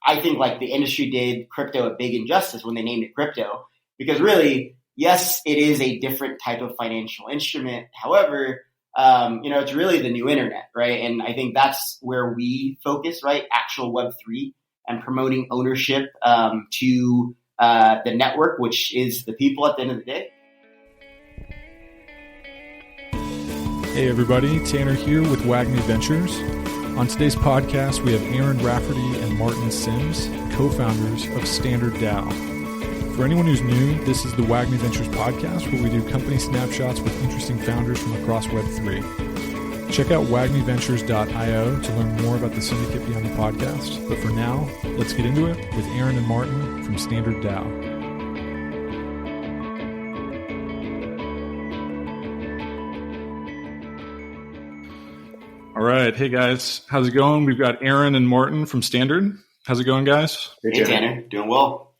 I think like the industry did crypto a big injustice when they named it crypto, because really, yes, it is a different type of financial instrument. However, it's really the new internet, right? And I think that's where we focus, right? Actual Web3 and promoting ownership to the network, which is the people at the end of the day. Hey everybody, Tanner here with WAGMI Ventures. On today's podcast, we have Aaron Rafferty and Martin Sims, co-founders of StandardDAO. For anyone who's new, this is the WAGMI Ventures podcast where we do company snapshots with interesting founders from across Web3. Check out wagmiventures.io to learn more about the syndicate beyond the podcast. But for now, let's get into it with Aaron and Martin from StandardDAO. All right. Hey, guys. How's it going? We've got Aaron and Martin from Standard. How's it going, guys? Hey, Tanner. Doing well.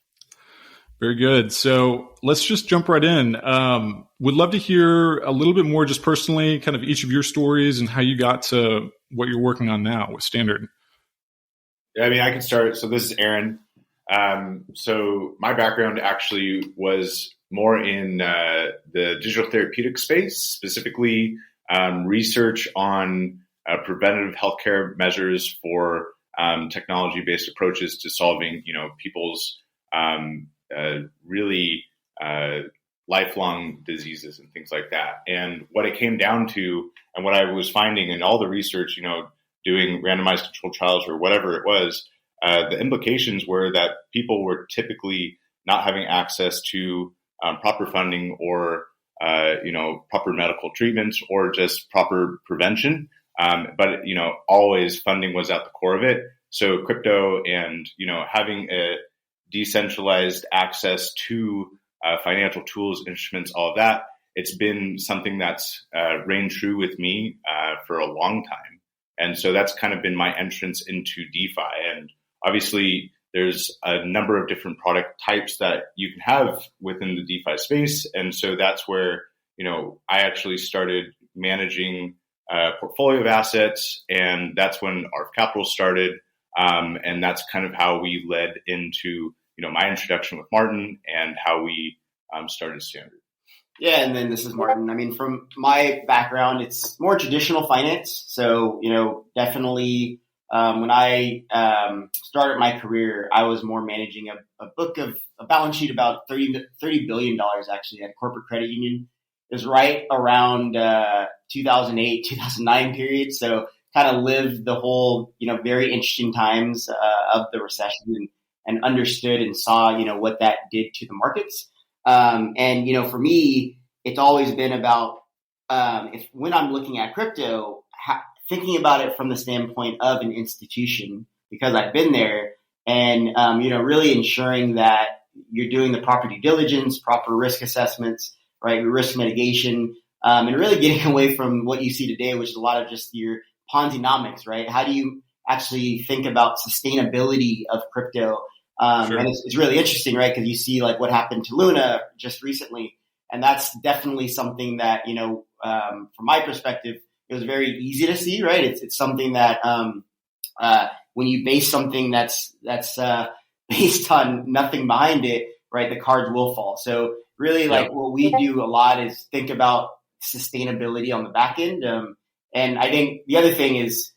Very good. So let's just jump right in. Would love to hear a little bit more just personally, kind of each of your stories and how you got to what you're working on now with Standard. Yeah, I mean, I can start. So this is Aaron. So my background actually was more in the digital therapeutic space, specifically research on preventative healthcare measures for technology-based approaches to solving, people's really lifelong diseases and things like that. And what it came down to, and what I was finding in all the research, doing randomized controlled trials or whatever it was, the implications were that people were typically not having access to proper funding or proper medical treatments or just proper prevention. But always funding was at the core of it. So crypto and, having a decentralized access to financial tools, instruments, all of that, it's been something that's reigned true with me for a long time. And so that's kind of been my entrance into DeFi. And obviously there's a number of different product types that you can have within the DeFi space. And so that's where, I actually started managing a portfolio of assets, and that's when our capital started. And that's kind of how we led into, my introduction with Martin and how we started Standard. Yeah, and then this is Martin. I mean, from my background, it's more traditional finance. So, definitely when I started my career, I was more managing a balance sheet about $30 billion actually at a corporate credit union. It was right around 2008, 2009 period. So kind of lived the whole, very interesting times of the recession and understood and saw, what that did to the markets. And for me, it's always been about when I'm looking at crypto, thinking about it from the standpoint of an institution, because I've been there and, really ensuring that you're doing the proper due diligence, proper risk assessments, right? Risk mitigation, and really getting away from what you see today, which is a lot of just your Ponzi-nomics, right? How do you actually think about sustainability of crypto? Sure. And it's really interesting, right? Because you see like what happened to Luna just recently. And that's definitely something that, from my perspective, it was very easy to see, right? It's something that when you base something that's based on nothing behind it, right, the cards will fall. So really what we do a lot is think about sustainability on the back end. And I think the other thing is,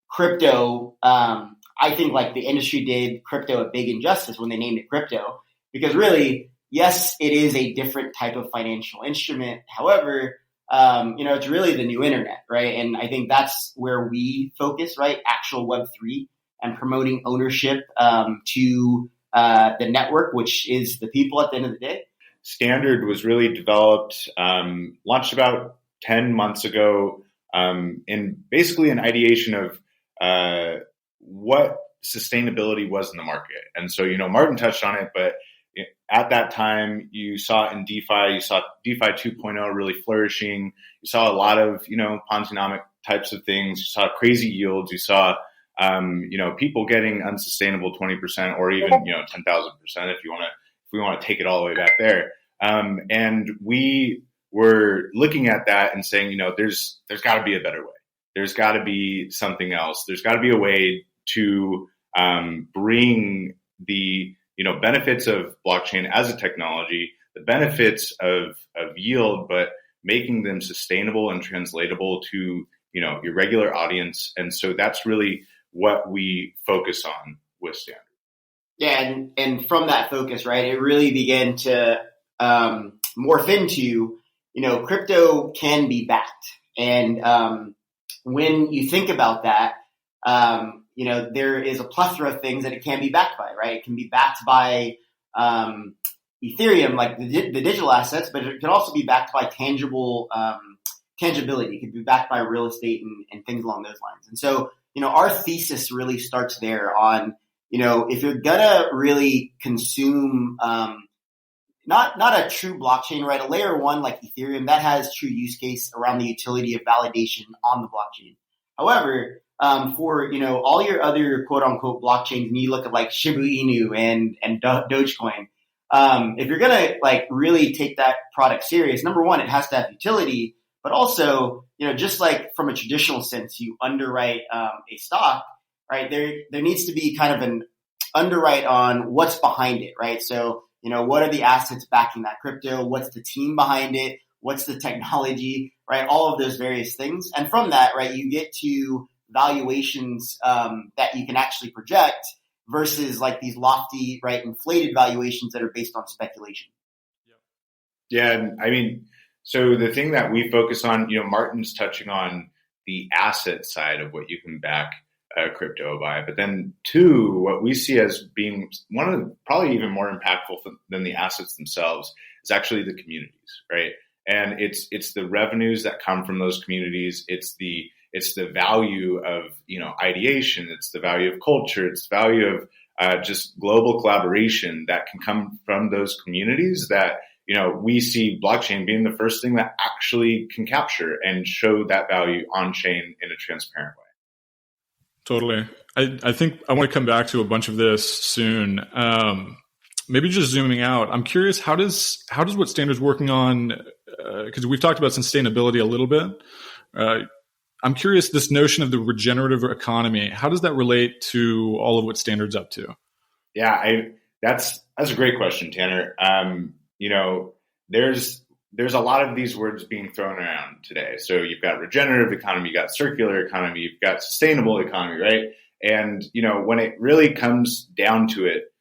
crypto, I think like the industry did crypto a big injustice when they named it crypto, because really, yes, it is a different type of financial instrument. However, it's really the new internet, right? And I think that's where we focus, right? Actual Web3 and promoting ownership to the network, which is the people at the end of the day. Standard was really developed, launched about 10 months ago, in basically an ideation of what sustainability was in the market. And so, Martin touched on it, but at that time, you saw in DeFi, you saw DeFi 2.0 really flourishing. You saw a lot of, Ponzi-nomic types of things. You saw crazy yields. You saw, people getting unsustainable 20% or even, 10,000% if we want to take it all the way back there. And we were looking at that and saying, there's got to be a better way. There's got to be something else. There's got to be a way to bring the benefits of blockchain as a technology, the benefits of yield, but making them sustainable and translatable to your regular audience. And so that's really what we focus on with Standard. Yeah, and from that focus, right, it really began to morph into, crypto can be backed. And when you think about that, there is a plethora of things that it can be backed by, right? It can be backed by Ethereum, like the digital assets, but it could also be backed by tangibility. It could be backed by real estate and things along those lines. And so, our thesis really starts there on, if you're gonna really consume, not a true blockchain, right? A layer one like Ethereum that has true use case around the utility of validation on the blockchain. However, for all your other quote unquote blockchains, and you look at like Shiba Inu and Dogecoin, if you're gonna like really take that product serious, number one, it has to have utility, but also just like from a traditional sense, you underwrite a stock, right? There needs to be kind of an underwrite on what's behind it, right? So what are the assets backing that crypto? What's the team behind it? What's the technology, right? All of those various things, and from that, right, you get to valuations that you can actually project versus like these lofty, right, inflated valuations that are based on speculation. Yeah, and I mean, so the thing that we focus on, Martin's touching on the asset side of what you can back crypto by, but then two, what we see as being one of the probably even more impactful than the assets themselves is actually the communities, right? And it's the revenues that come from those communities. It's the value of ideation. It's the value of culture. It's the value of just global collaboration that can come from those communities that we see blockchain being the first thing that actually can capture and show that value on chain in a transparent way. Totally. I think I want to come back to a bunch of this soon. Maybe just zooming out, I'm curious, how does what Standard's working on, because we've talked about sustainability a little bit. I'm curious, this notion of the regenerative economy, how does that relate to all of what Standard's up to? Yeah, that's a great question, Tanner. There's a lot of these words being thrown around today. So you've got regenerative economy, you've got circular economy, you've got sustainable economy, right? And, when it really comes down to it,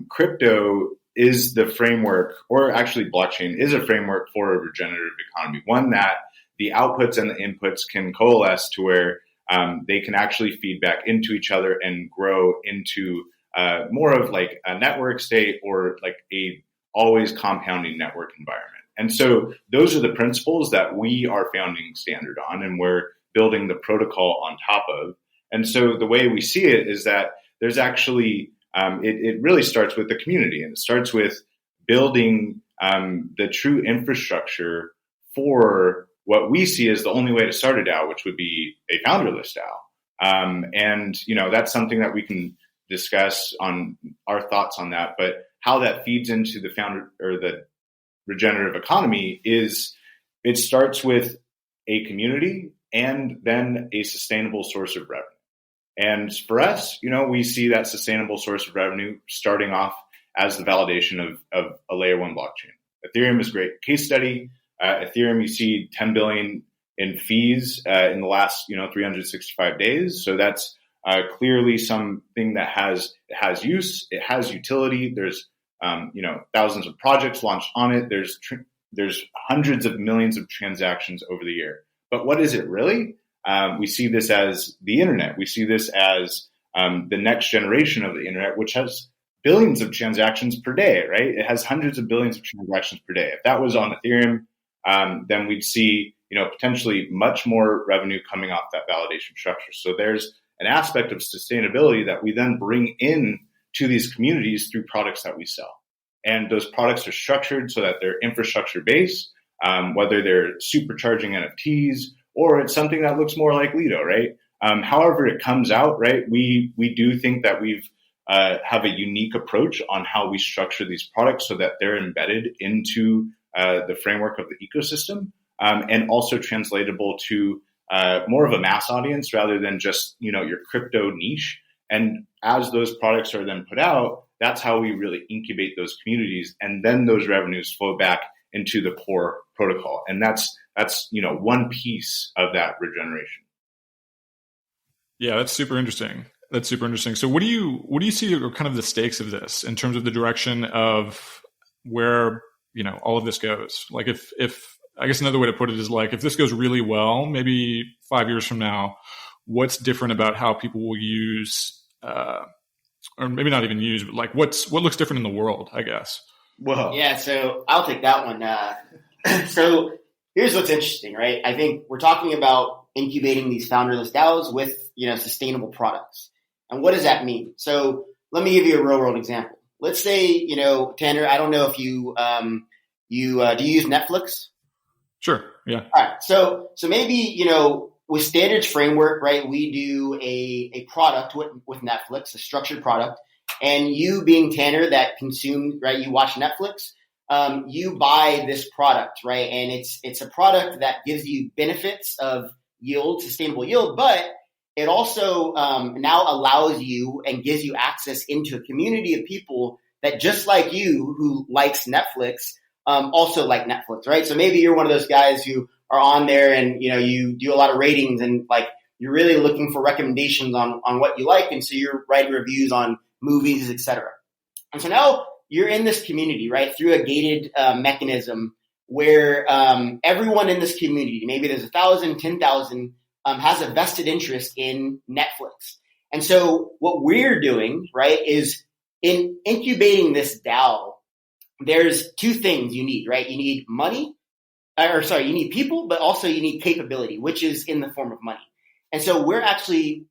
crypto is the framework, or actually blockchain is a framework for a regenerative economy, one that the outputs and the inputs can coalesce to where they can actually feed back into each other and grow into more of like a network state or like a always compounding network environment. And so those are the principles that we are founding Standard on, and we're building the protocol on top of. And so the way we see it is that there's actually, it really starts with the community, and it starts with building the true infrastructure for what we see as the only way to start a DAO, which would be a founderless DAO. And that's something that we can discuss on our thoughts on that. But how that feeds into the founder or the regenerative economy is it starts with a community and then a sustainable source of revenue. And for us, we see that sustainable source of revenue starting off as the validation of a layer one blockchain. Ethereum is a great case study. Ethereum, you see 10 billion in fees in the last 365 days. So that's clearly something that has use. It has utility. There's thousands of projects launched on it. There's hundreds of millions of transactions over the year. But what is it really? We see this as the internet. We see this as the next generation of the internet, which has billions of transactions per day, right? It has hundreds of billions of transactions per day. If that was on Ethereum, then we'd see, potentially much more revenue coming off that validation structure. So there's an aspect of sustainability that we then bring in to these communities through products that we sell. And those products are structured so that they're infrastructure based, whether they're supercharging NFTs or it's something that looks more like Lido, right? However it comes out, right? We do think that we've have a unique approach on how we structure these products so that they're embedded into the framework of the ecosystem, and also translatable to more of a mass audience rather than just your crypto niche. And as those products are then put out, that's how we really incubate those communities. And then those revenues flow back into the core protocol. And that's one piece of that regeneration. Yeah, that's super interesting. So what do you see are kind of the stakes of this in terms of the direction of where, all of this goes? Like if I guess another way to put it is like, if this goes really well, maybe 5 years from now, what's different about how people will use, or maybe not even use, but like what looks different in the world, I guess? Well, yeah, so I'll take that one. So here's what's interesting, right? I think we're talking about incubating these founderless DAOs with, sustainable products. And what does that mean? So let me give you a real world example. Let's say, Tanner, I don't know if you, do you use Netflix? Sure. Yeah. All right. So maybe, with Standards Framework, right, we do a product with Netflix, a structured product. And you being Tanner that consumed, right, you watch Netflix, you buy this product, right? And it's a product that gives you benefits of yield, sustainable yield, but it also now allows you and gives you access into a community of people that just like you who likes Netflix, also like Netflix, right? So maybe you're one of those guys who are on there and, you do a lot of ratings and like you're really looking for recommendations on what you like. And so you're writing reviews on movies, etc. And so now you're in this community, right, through a gated mechanism where everyone in this community, maybe there's 1,000, 10,000, has a vested interest in Netflix. And so what we're doing, right, is in incubating this DAO, there's two things you need, right? You need you need people, but also you need capability, which is in the form of money. And so we're actually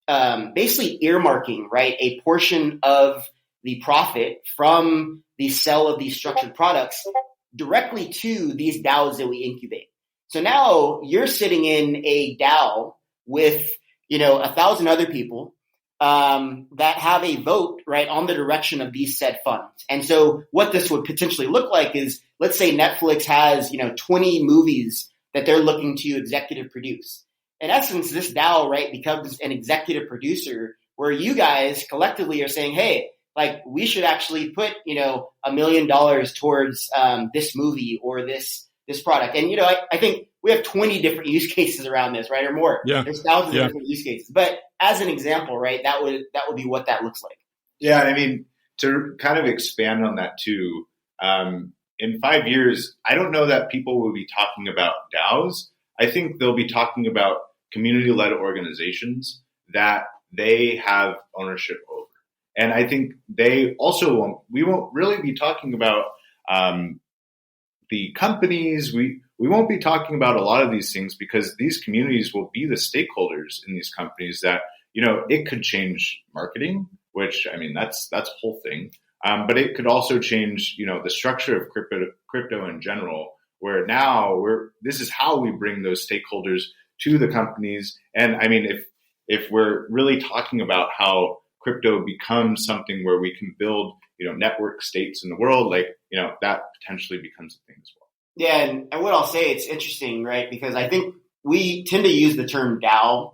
basically earmarking, right, a portion of the profit from the sale of these structured products directly to these DAOs that we incubate. So now you're sitting in a DAO with, 1,000 other people that have a vote, right, on the direction of these said funds. And so what this would potentially look like is, let's say Netflix has, 20 movies that they're looking to executive produce. In essence, this DAO, right, becomes an executive producer where you guys collectively are saying, hey, like we should actually put, $1 million towards this movie or this product. And, I think we have 20 different use cases around this, right? Or more. Yeah. There's thousands of different use cases. But as an example, right, that would be what that looks like. Yeah. I mean, to kind of expand on that too, in 5 years, I don't know that people will be talking about DAOs. I think they'll be talking about community-led organizations that they have ownership over. And I think we won't really be talking about the companies. We won't be talking about a lot of these things because these communities will be the stakeholders in these companies that, it could change marketing, which, I mean, that's a whole thing. But it could also change, the structure of crypto in general, where now this is how we bring those stakeholders to the companies. And I mean, if we're really talking about how crypto becomes something where we can build, network states in the world, like, that potentially becomes a thing as well. Yeah. And what I'll say, it's interesting, right? Because I think we tend to use the term DAO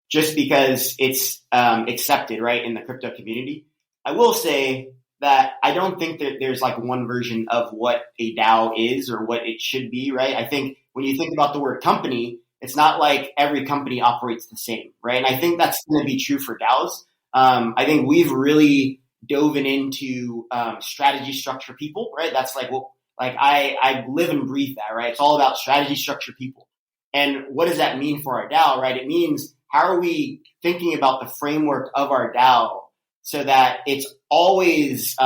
just because it's accepted, right, in the crypto community. I will say that I don't think that there's like one version of what a DAO is or what it should be, right? I think when you think about the word company, it's not like every company operates the same, right? And I think that's going to be true for DAOs. I think we've really dove into strategy, structure, people, right? That's like I live and breathe that, right? It's all about strategy, structure, people. And what does that mean for our DAO, right? It means how are we thinking about the framework of our DAO so that it's always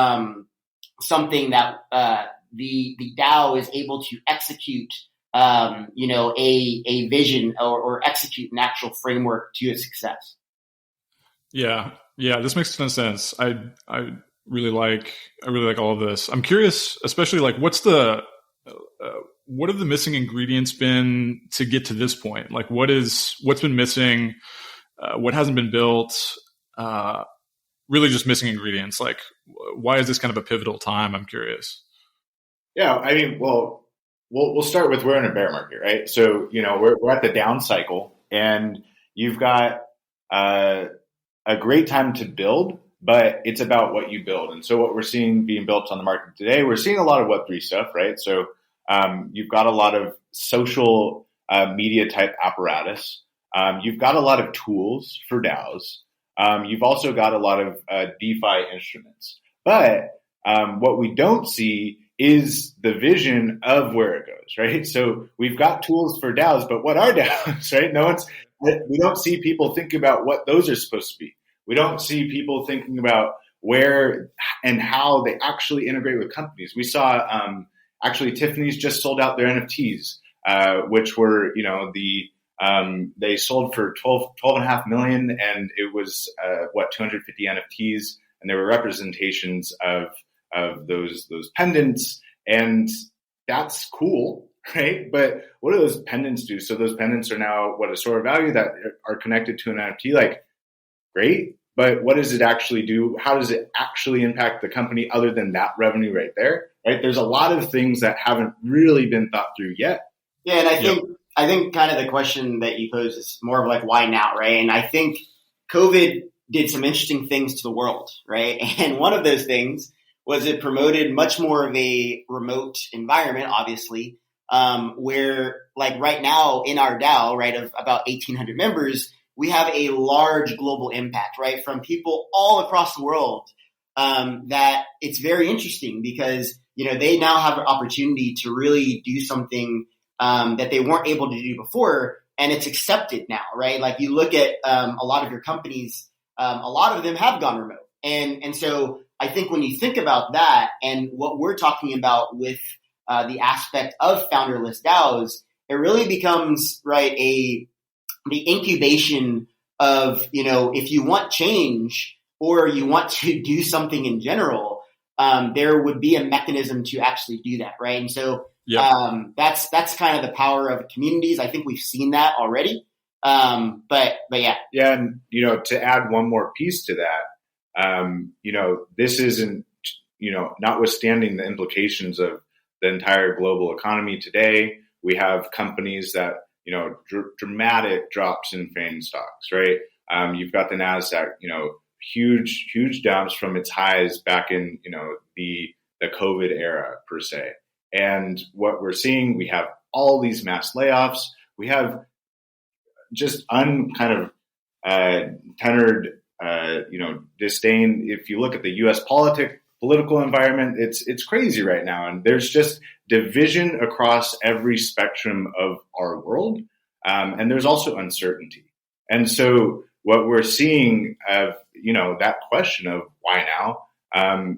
something that the DAO is able to execute, a vision or execute an actual framework to its success. Yeah, this makes a ton of sense. I really like all of this. I'm curious, especially like what have the missing ingredients been to get to this point? Like what's been missing? What hasn't been built? Really just missing ingredients. Like why is this kind of a pivotal time? I'm curious. Yeah, I mean, well, we'll start with we're in a bear market, right? So, we're at the down cycle and you've got a a great time to build, but it's about what you build. And so what we're seeing being built on the market today, we're seeing a lot of Web3 stuff, right? So you've got a lot of social media type apparatus. You've got a lot of tools for DAOs. You've also got a lot of DeFi instruments. But what we don't see is the vision of where it goes, right? So we've got tools for DAOs, but what are DAOs, right? We don't see people think about what those are supposed to be. We don't see people thinking about where and how they actually integrate with companies. We saw actually Tiffany's just sold out their NFTs, which were, they sold for 12.5 million, and it was 250 NFTs, and there were representations of those pendants, and that's cool, right? But what do those pendants do? So those pendants are now a store of value that are connected to an NFT. Like, great, but what does it actually do? How does it actually impact the company other than that revenue right there? Right? There's a lot of things that haven't really been thought through yet. Yeah, and I think kind of the question that you pose is more of like, why now, right? And I think COVID did some interesting things to the world, right? And one of those things was it promoted much more of a remote environment, obviously, where like right now in our DAO, right, of about 1,800 members, we have a large global impact, right, from people all across the world, that it's very interesting because, they now have an opportunity to really do something that they weren't able to do before, and it's accepted now, right? Like you look at a lot of your companies, a lot of them have gone remote. And so I think when you think about that and what we're talking about with the aspect of founderless DAOs, it really becomes, right, the incubation of, if you want change or you want to do something in general, there would be a mechanism to actually do that, right? And so that's kind of the power of communities. I think we've seen that already. But yeah. Yeah. And, to add one more piece to that, this isn't, notwithstanding the implications of the entire global economy today, we have companies that, dramatic drops in FANG stocks, right? You've got the NASDAQ, huge dumps from its highs back in, the COVID era per se. And what we're seeing, we have all these mass layoffs. We have just tenured, disdain. If you look at the U.S. political environment, it's crazy right now. And there's just division across every spectrum of our world. And there's also uncertainty. And so what we're seeing of, that question of why now,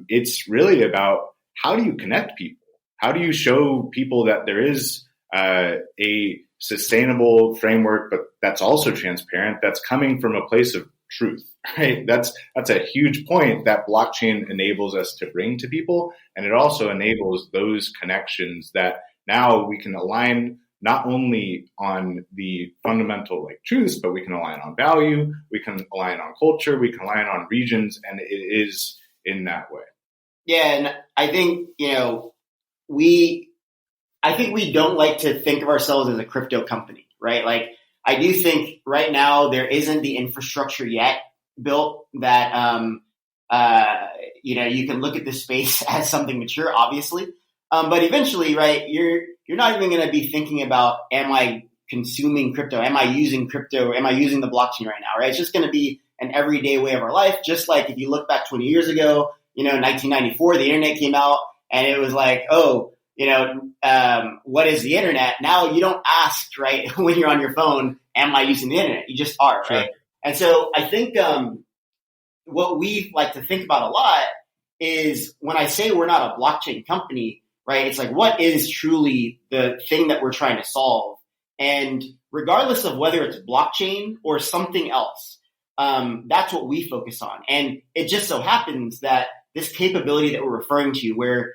it's really about how do you connect people? How do you show people that there is a sustainable framework, but that's also transparent, that's coming from a place of truth, right? That's a huge point that blockchain enables us to bring to people. And it also enables those connections that now we can align not only on the fundamental truths, but we can align on value, we can align on culture, we can align on regions, and it is in that way. Yeah, and I think, we don't like to think of ourselves as a crypto company, right? Like, I do think right now there isn't the infrastructure yet built that, you can look at this space as something mature, obviously. But eventually, right, you're not even going to be thinking about, am I consuming crypto? Am I using crypto? Am I using the blockchain right now, right? It's just going to be an everyday way of our life. Just like if you look back 20 years ago, 1994, the internet came out and it was like, what is the internet? Now you don't ask, right, when you're on your phone, am I using the internet? You just are, right? Sure. And so I think what we like to think about a lot is when I say we're not a blockchain company, right, it's like, what is truly the thing that we're trying to solve? And regardless of whether it's blockchain or something else, that's what we focus on. And it just so happens that this capability that we're referring to where,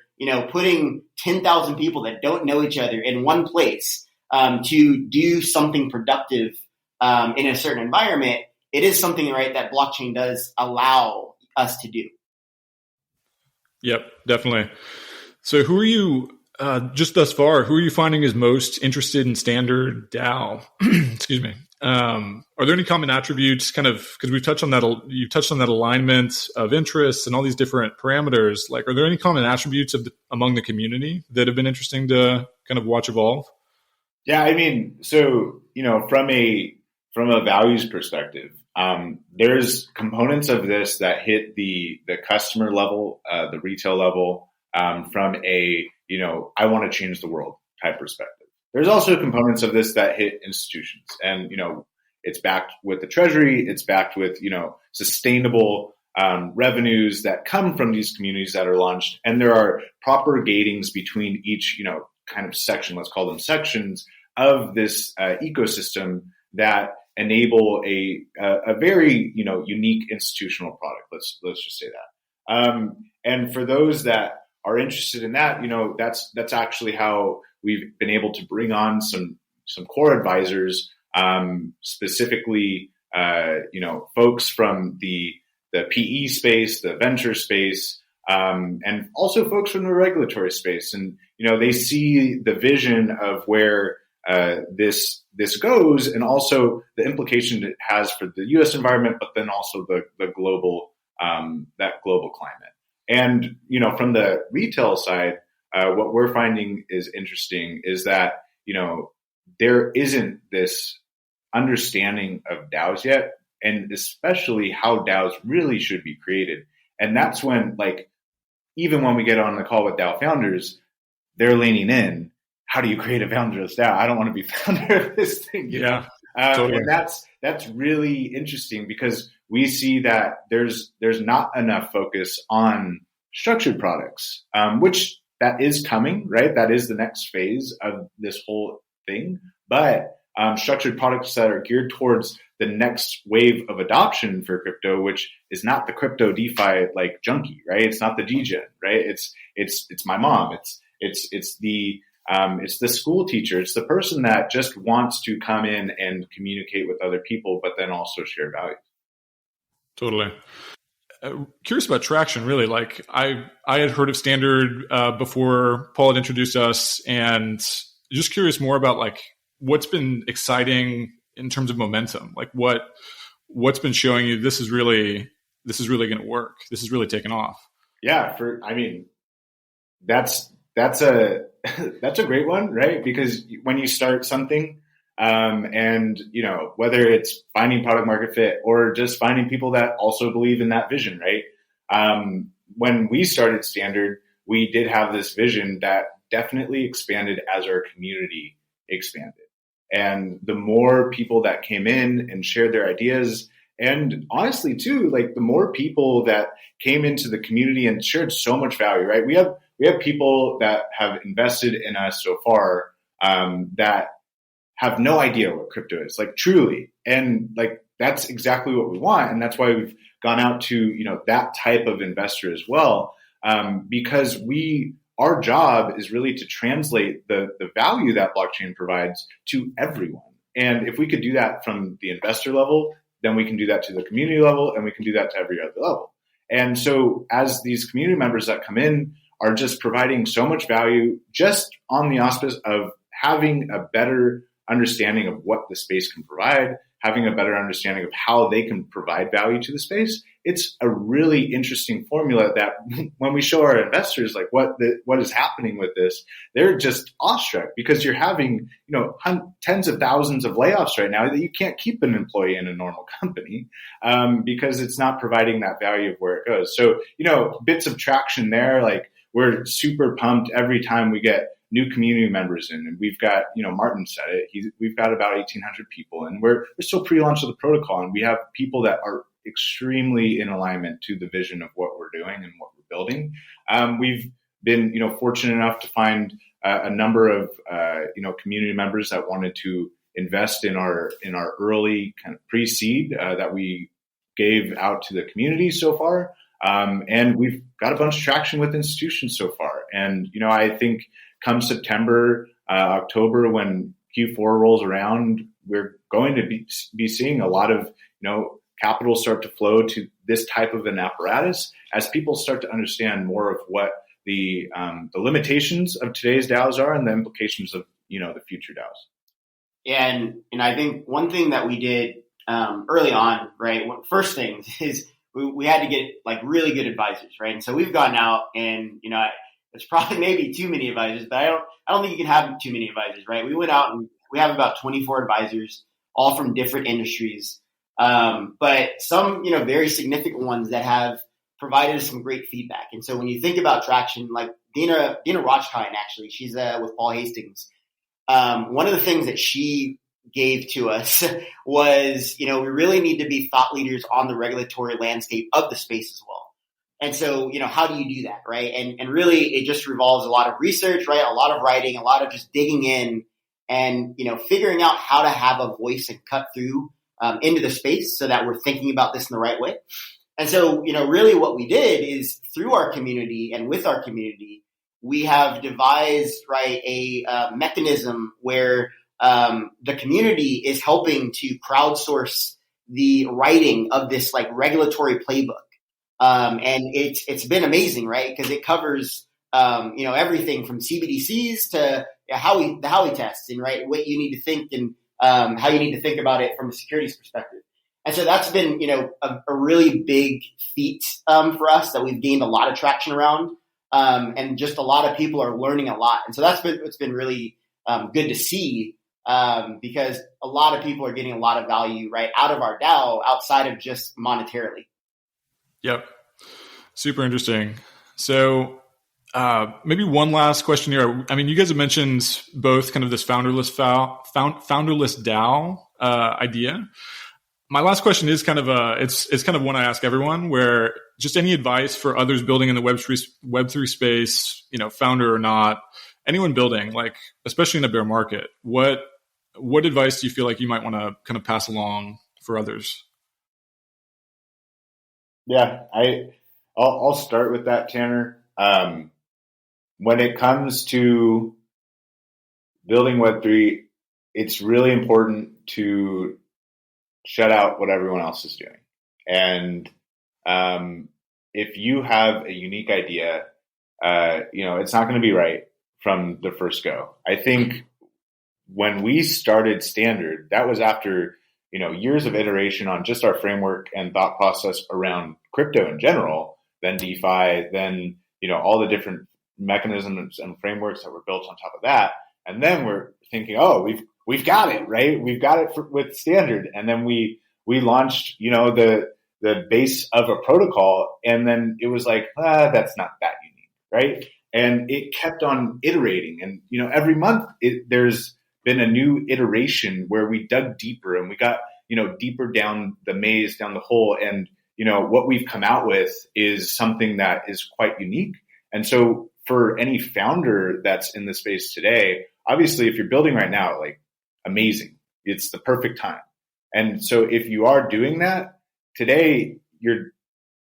putting 10,000 people that don't know each other in one place to do something productive in a certain environment, it is something, right, that blockchain does allow us to do. Yep, definitely. So who are you, just thus far, who are you finding is most interested in StandardDAO? Excuse me. Are there any common attributes, kind of, because we've touched on that, you touched on that alignment of interests and all these different parameters. Like, are there any common attributes among the community that have been interesting to kind of watch evolve? Yeah, I mean, so, from a values perspective, there's components of this that hit the customer level, the retail level, from a, I want to change the world type perspective. There's also components of this that hit institutions, and, it's backed with the treasury. It's backed with, sustainable revenues that come from these communities that are launched. And there are proper gatings between each, kind of section, let's call them sections of this ecosystem that enable a very, unique institutional product. Let's just say that. And for those that are interested in that, that's actually how we've been able to bring on some core advisors, specifically, folks from the PE space, the venture space, and also folks from the regulatory space. And, they see the vision of where this goes, and also the implication it has for the U.S. environment, but then also the global, that global climate. And, from the retail side, what we're finding is interesting is that, there isn't this understanding of DAOs yet, and especially how DAOs really should be created. And that's when, even when we get on the call with DAO founders, they're leaning in. How do you create a founderless DAO? I don't want to be founder of this thing. Yeah, totally. And that's really interesting, because we see that there's not enough focus on structured products, which that is coming, right? That is the next phase of this whole thing. But structured products that are geared towards the next wave of adoption for crypto, which is not the crypto DeFi junkie, right? It's not the DGen, right? It's my mom. It's the school teacher. It's the person that just wants to come in and communicate with other people, but then also share value. Totally. Curious about traction, really. I had heard of Standard before Paul had introduced us, and just curious more about what's been exciting in terms of momentum. What's been showing you this is really going to work. This is really taking off. Yeah, that's a that's a great one, right? Because when you start something, and whether it's finding product market fit or just finding people that also believe in that vision, right? When we started Standard, we did have this vision that definitely expanded as our community expanded. And the more people that came in and shared their ideas, and honestly too, the more people that came into the community and shared so much value, right? We have people that have invested in us so far, that have no idea what crypto is, truly. And that's exactly what we want. And that's why we've gone out to, that type of investor as well. Because our job is really to translate the value that blockchain provides to everyone. And if we could do that from the investor level, then we can do that to the community level, and we can do that to every other level. And so as these community members that come in are just providing so much value just on the auspice of having a better understanding of what the space can provide, having a better understanding of how they can provide value to the space, it's a really interesting formula that when we show our investors what is happening with this, they're just awestruck, because you're having tens of thousands of layoffs right now that you can't keep an employee in a normal company, because it's not providing that value of where it goes. So bits of traction there. We're super pumped every time we get new community members in, and we've got, Martin said it, we've got about 1,800 people, and we're still pre-launch of the protocol, and we have people that are extremely in alignment to the vision of what we're doing and what we're building. We've been, fortunate enough to find a number of, community members that wanted to invest in our early kind of pre-seed that we gave out to the community so far. And we've got a bunch of traction with institutions so far. And, I think come September, October, when Q4 rolls around, we're going to be seeing a lot of, capital start to flow to this type of an apparatus as people start to understand more of what the limitations of today's DAOs are and the implications of, the future DAOs. And I think one thing that we did early on, right? First things is we had to get like really good advisors, right? And so we've gone out and, there's probably maybe too many advisors, but I don't think you can have too many advisors, right? We went out and we have about 24 advisors, all from different industries. But some, very significant ones that have provided us some great feedback. And so when you think about traction, like Dina Rochkine, actually, she's with Paul Hastings. One of the things that she gave to us was, we really need to be thought leaders on the regulatory landscape of the space as well. And so, how do you do that, right? And really it just revolves a lot of research, right? A lot of writing, a lot of just digging in and, figuring out how to have a voice and cut through into the space so that we're thinking about this in the right way. And so, really what we did is through our community and with our community, we have devised, right, a mechanism where the community is helping to crowdsource the writing of this like regulatory playbook. And it's been amazing, right? Because it covers, everything from CBDCs to the Howey tests and right, what you need to think and how you need to think about it from a securities perspective. And so that's been, a really big feat for us that we've gained a lot of traction around. And just a lot of people are learning a lot. And so it's been really good to see because a lot of people are getting a lot of value right out of our DAO outside of just monetarily. Yep. Super interesting. So maybe one last question here. I mean, you guys have mentioned both kind of this founderless DAO idea. My last question is kind of it's kind of one I ask everyone, where just any advice for others building in the Web3 space, founder or not, anyone building, like especially in a bear market, what advice do you feel like you might want to kind of pass along for others? Yeah, I'll start with that, Tanner. When it comes to building Web3, it's really important to shut out what everyone else is doing. And if you have a unique idea, it's not going to be right from the first go. I think when we started Standard, that was after years of iteration on just our framework and thought process around crypto in general, then DeFi, then, all the different mechanisms and frameworks that were built on top of that. And then we're thinking, oh, we've got it, right? We've got it with Standard. And then we launched, the base of a protocol. And then it was like, that's not that unique, right? And it kept on iterating. And, every month there's been a new iteration where we dug deeper and we got, deeper down the maze, down the hole. And, what we've come out with is something that is quite unique. And so for any founder that's in the space today, obviously if you're building right now, like amazing, it's the perfect time. And so if you are doing that today, you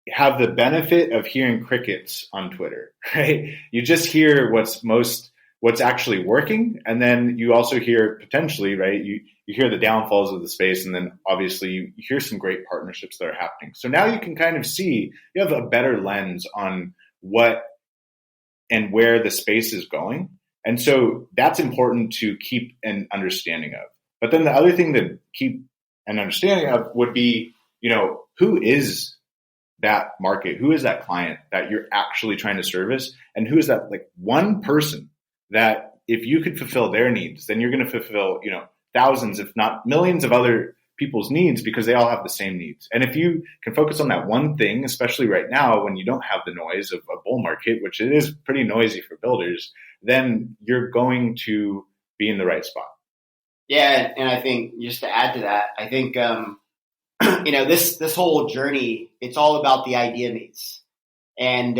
have the benefit of hearing crickets on Twitter, right? You just hear what's actually working. And then you also hear potentially, right? You hear the downfalls of the space. And then obviously you hear some great partnerships that are happening. So now you can kind of see, you have a better lens on what and where the space is going. And so that's important to keep an understanding of. But then the other thing to keep an understanding of would be, who is that market? Who is that client that you're actually trying to service? And who is that like one person that if you could fulfill their needs, then you're going to fulfill, thousands, if not millions of other people's needs because they all have the same needs. And if you can focus on that one thing, especially right now when you don't have the noise of a bull market, which it is pretty noisy for builders, then you're going to be in the right spot. Yeah. And I think just to add to that, I think, this whole journey, it's all about the idea maze. And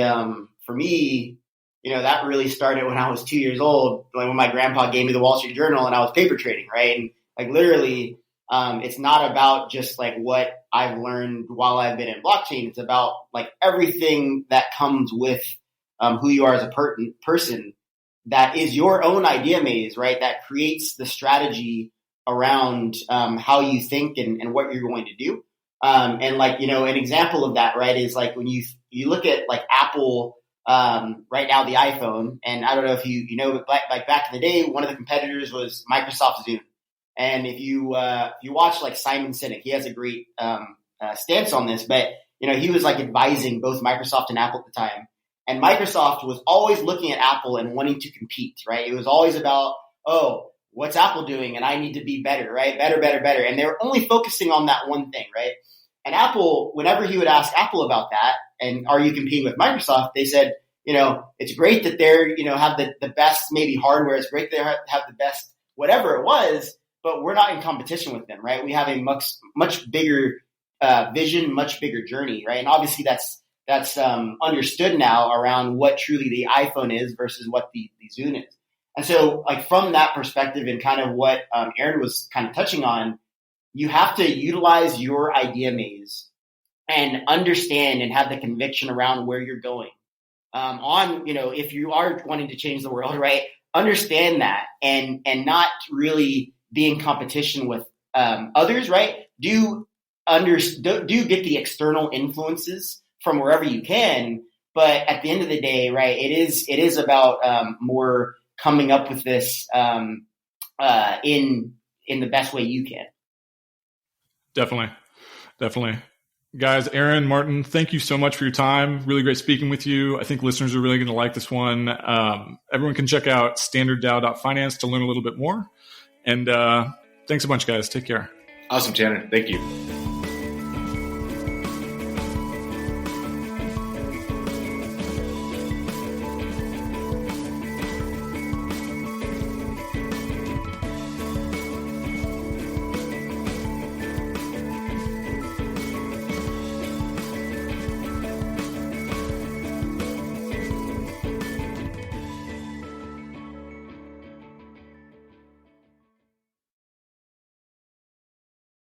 for me, that really started when I was 2 years old, like when my grandpa gave me the Wall Street Journal and I was paper trading, right? And like literally, it's not about just like what I've learned while I've been in blockchain. It's about like everything that comes with who you are as a person that is your own idea maze, right? That creates the strategy around how you think and what you're going to do. And like, an example of that, right, is like when you look at like Apple right now, the iPhone, and I don't know if you know, but like back in the day, one of the competitors was Microsoft Zoom. And if you watch like Simon Sinek, he has a great stance on this, but he was like advising both Microsoft and Apple at the time. And Microsoft was always looking at Apple and wanting to compete, right? It was always about, oh, what's Apple doing? And I need to be better, right? Better. And they were only focusing on that one thing, right? And Apple, whenever he would ask Apple about that, and are you competing with Microsoft? They said, it's great that they're, have the best maybe hardware. It's great they have the best whatever it was, but we're not in competition with them, right? We have a much bigger vision, much bigger journey, right? And obviously that's understood now around what truly the iPhone is versus what the Zune is. And so like from that perspective and kind of what Aaron was kind of touching on, you have to utilize your idea maze and understand and have the conviction around where you're going. If you are wanting to change the world, right? Understand that and not really be in competition with others, right? Do get the external influences from wherever you can, but at the end of the day, right? It is about more coming up with this in the best way you can. Definitely. Guys, Aaron, Martin, thank you so much for your time. Really great speaking with you. I think listeners are really going to like this one. Everyone can check out StandardDAO.finance to learn a little bit more. And thanks a bunch, guys. Take care. Awesome, Tanner. Thank you.